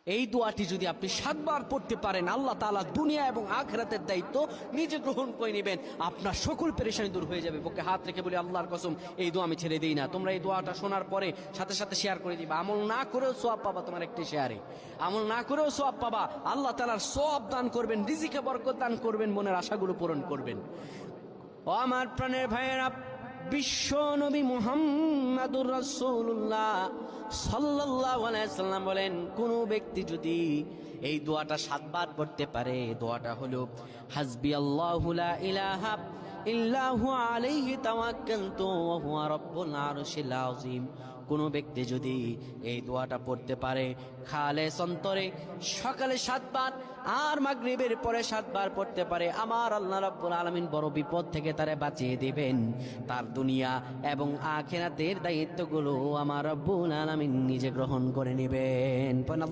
এই দোয়াটি যদি আপনি 7 বার পড়তে পারেন, আল্লাহ তাআলা দুনিয়া এবং আখিরাতের দায়িত্ব নিজে গ্রহণ করে নেবেন। আপনার সকল পেরেশানি দূর হয়ে যাবে। বুকে হাত রেখে বলি, আল্লাহর কসম এই দোয়া আমি ছেড়ে দিই না। তোমরা এই দোয়াটা শোনার পরে সাথে সাথে শেয়ার করে দিবা। আমল না করেও সওয়াব পাবা, তোমার একটি শেয়ারে আমল না করেও সওয়াব পাবা। আল্লাহ তাআলার সওয়াব দান করবেন, রিজিকে বরকত দান করবেন, মনের আশাগুলো পূরণ করবেন। ও আমার প্রাণের ভাইয়েরা, বিশ্ব নবী মুহাম্মাদুর রাসূলুল্লাহ সাল্লাল্লাহু আলাইহি সাল্লাম বলেন, কোন ব্যক্তি যদি এই দোয়াটা 7 বার পড়তে পারে, দোয়াটা হলো হাসবি আল্লাহু লা ইলাহা ইল্লাহু আলাইহি তাওয়াক্কালতু ওয়া হুয়া রাব্বুল আরশিল আযীম। কোন ব্যক্তি যদি এই দোয়াটা পড়তে পারে খালেস অন্তরে সকালে 7 বার আর মাগরিবের পরে 7 বার পড়তে পারে, আমার আল্লাহ রাব্বুল আলামিন বড় বিপদ থেকে তারে বাঁচিয়ে দিবেন। তার দুনিয়া এবং আখিরাতের দায়িত্বগুলো আমার রাব্বুল আলামিন নিজে গ্রহণ করে নেবেন।